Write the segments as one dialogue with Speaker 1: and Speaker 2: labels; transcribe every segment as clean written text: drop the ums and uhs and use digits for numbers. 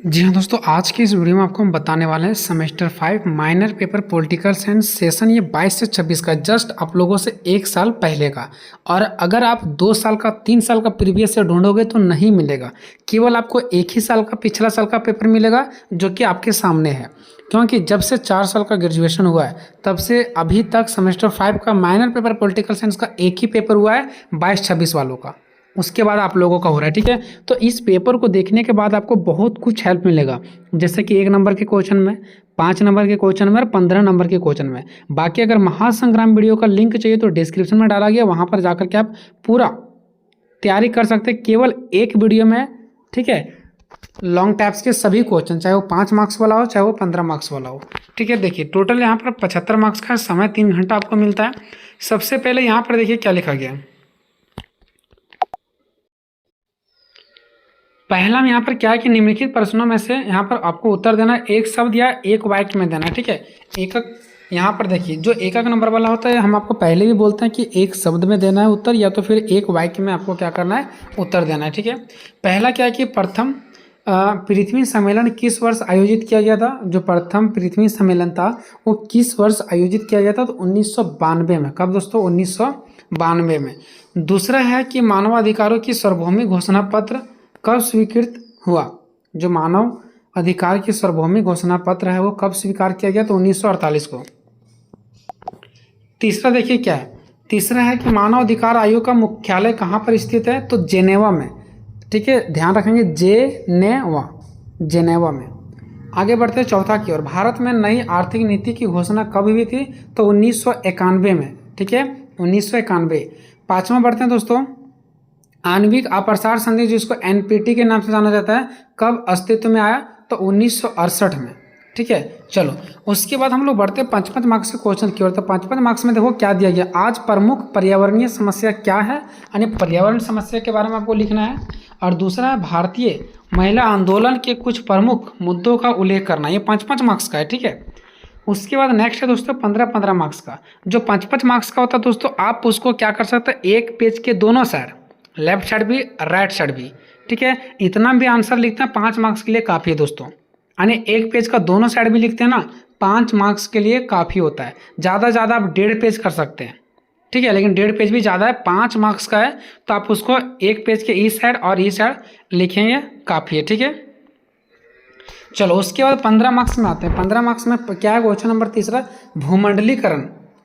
Speaker 1: जी हाँ दोस्तों, आज की इस वीडियो में आपको हम बताने वाले हैं semester 5 minor paper political science session ये 22 से 26 का, जस्ट आप लोगों से 1 साल पहले का। और अगर आप 2 साल का 3 साल का प्रीवियस से ढूंढोगे तो नहीं मिलेगा, केवल आपको 1 ही साल का पिछला साल का पेपर मिलेगा जो कि आपके सामने है। क्योंकि जब से 4 साल का ग्रेजुएशन हुआ है तब से अभी तक सेमेस्टर 5 का माइनर पेपर पॉलिटिकल साइंस का एक ही पेपर हुआ है 22-26 वालों का, उसके बाद आप लोगों का हो रहा है। ठीक है, तो इस पेपर को देखने के बाद आपको बहुत कुछ हेल्प मिलेगा, जैसे कि 1 नंबर के क्वेश्चन में, 5 नंबर के क्वेश्चन में और 15 नंबर के क्वेश्चन में। बाकी अगर महासंग्राम वीडियो का लिंक चाहिए तो डिस्क्रिप्शन में डाला गया, वहाँ पर जाकर के आप पूरा तैयारी कर सकते हैं केवल एक वीडियो में। ठीक है, लॉन्ग टैप्स के सभी क्वेश्चन, चाहे वो 5 मार्क्स वाला हो चाहे वो 15 मार्क्स वाला हो। ठीक है, देखिए टोटल यहाँ पर 75 मार्क्स का समय 3 घंटा आपको मिलता है। सबसे पहले यहाँ पर देखिए क्या लिखा गया है। पहला में यहाँ पर क्या है कि निम्नलिखित प्रश्नों में से यहाँ पर आपको उत्तर देना है, एक शब्द या एक वाक्य में देना है। ठीक है, एकक यहाँ पर देखिए जो एकक नंबर वाला होता है, हम आपको पहले भी बोलते हैं कि एक शब्द में देना है उत्तर या तो फिर एक वाक्य में आपको क्या करना है, उत्तर देना है। ठीक है, पहला क्या है कि प्रथम पृथ्वी सम्मेलन किस वर्ष आयोजित किया गया था। जो प्रथम पृथ्वी सम्मेलन था वो किस वर्ष आयोजित किया गया था, तो 1992 में। कब दोस्तों, 1992 में। दूसरा है कि मानवाधिकारों की सार्वभौमिक घोषणा पत्र कब स्वीकृत हुआ। जो मानव अधिकार की सार्वभौमिक घोषणा पत्र है वो कब स्वीकार किया गया, तो 1948 को। तीसरा देखिए क्या है, तीसरा है कि मानव अधिकार आयोग का मुख्यालय कहाँ पर स्थित है, तो जेनेवा में। ठीक है, ध्यान रखेंगे जेनेवा में। आगे बढ़ते हैं चौथा की ओर। भारत में नई आर्थिक नीति की घोषणा कब हुई थी, तो 1991 में। ठीक है, 1991। पांचवा बढ़ते हैं दोस्तों, आणविक अप्रसार संधि जिसको एनपीटी के नाम से जाना जाता है, कब अस्तित्व में आया, तो 1968 में। ठीक है, चलो उसके बाद हम लोग बढ़ते हैं 5 मार्क्स के क्वेश्चन की ओर। तो 5 मार्क्स में देखो क्या दिया गया, आज प्रमुख पर्यावरणीय समस्या क्या है, यानी पर्यावरण समस्या के बारे में आपको लिखना है। और दूसरा है भारतीय महिला आंदोलन के कुछ प्रमुख मुद्दों का उल्लेख करना, ये 5 मार्क्स का है। ठीक है, उसके बाद नेक्स्ट है दोस्तों 15 मार्क्स का। जो 5 मार्क्स का होता है दोस्तों, आप उसको क्या कर सकते हैं, एक पेज के दोनों साइड, लेफ्ट साइड भी राइट साइड भी। ठीक है, इतना भी आंसर लिखते हैं 5 मार्क्स के लिए काफ़ी है दोस्तों, यानी एक पेज का दोनों साइड भी लिखते हैं ना, 5 मार्क्स के लिए काफ़ी होता है। ज़्यादा से ज़्यादा आप 1.5 पेज कर सकते हैं। ठीक है, लेकिन 1.5 पेज भी ज़्यादा है, 5 मार्क्स का है तो आप उसको एक पेज के इस साइड और इस साइड लिखेंगे, काफ़ी है। ठीक है, चलो उसके बाद 15 मार्क्स में आते हैं। 15 मार्क्स में क्या है, क्वेश्चन नंबर तीसरा, भूमंडलीकरण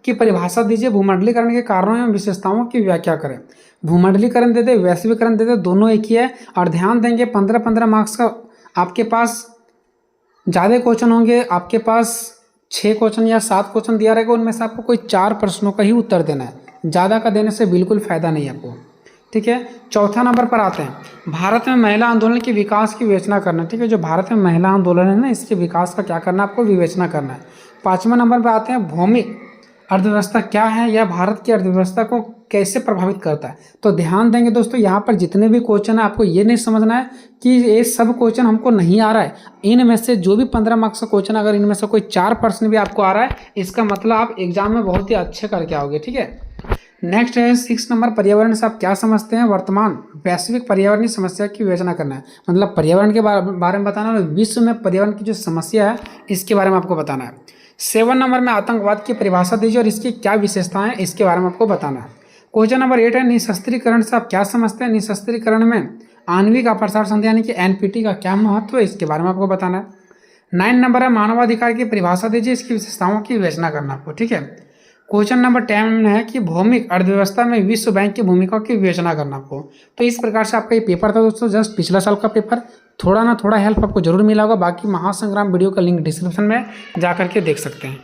Speaker 1: की परिभाषा दीजिए, भूमंडलीकरण के कारणों एवं विशेषताओं की व्याख्या करें। भूमंडलीकरण दे दे, वैश्वीकरण दे दे, दोनों एक ही है। और ध्यान देंगे 15 मार्क्स का आपके पास ज़्यादा क्वेश्चन होंगे, आपके पास 6 क्वेश्चन या 7 क्वेश्चन दिया रहेगा, उनमें से आपको कोई 4 प्रश्नों का ही उत्तर देना है, ज़्यादा का देने से बिल्कुल फ़ायदा नहीं है आपको। ठीक है, चौथा नंबर पर आते हैं, भारत में महिला आंदोलन के विकास की विवेचना करना। ठीक है, जो भारत में महिला आंदोलन है ना, इसके विकास का क्या करना है, आपको विवेचना करना है। 5वां नंबर पर आते हैं, भौमिक अर्थव्यवस्था क्या है, यह भारत की अर्थव्यवस्था को कैसे प्रभावित करता है। तो ध्यान देंगे दोस्तों, यहाँ पर जितने भी क्वेश्चन है आपको ये नहीं समझना है कि ये सब क्वेश्चन हमको नहीं आ रहा है। इनमें से जो भी 15 मार्क्स का क्वेश्चन, अगर इनमें से कोई 4% भी आपको आ रहा है, इसका मतलब आप एग्जाम में बहुत ही अच्छे करके आओगे। ठीक है, नेक्स्ट है 6 नंबर, पर्यावरण से आप क्या समझते हैं, वर्तमान वैश्विक पर्यावरणीय समस्या की विवेचना करना है। मतलब पर्यावरण के बारे में बताना है, विश्व में पर्यावरण की जो समस्या है इसके बारे में आपको बताना है। 7 नंबर में आतंकवाद की परिभाषा दीजिए और इसकी क्या विशेषताएं हैं, इसके बारे में आपको बताना है। क्वेश्चन नंबर 8 है, निशस्त्रीकरण से आप क्या समझते हैं, निशस्त्रीकरण में आणविक अप्रसार संधि यानी कि एनपीटी का क्या महत्व है, इसके बारे में आपको बताना है। 9 नंबर है, मानवाधिकार की परिभाषा दीजिए, इसकी विशेषताओं की विवेचना करना आपको। ठीक है, क्वेश्चन नंबर 10 है कि भौमिक अर्थव्यवस्था में विश्व बैंक की भूमिका की विवेचना करना आपको। तो इस प्रकार से आपका ये पेपर था दोस्तों, जस्ट पिछला साल का पेपर। थोड़ा ना थोड़ा हेल्प आपको जरूर मिला होगा। बाकी महासंग्राम वीडियो का लिंक डिस्क्रिप्शन में जा करके देख सकते हैं।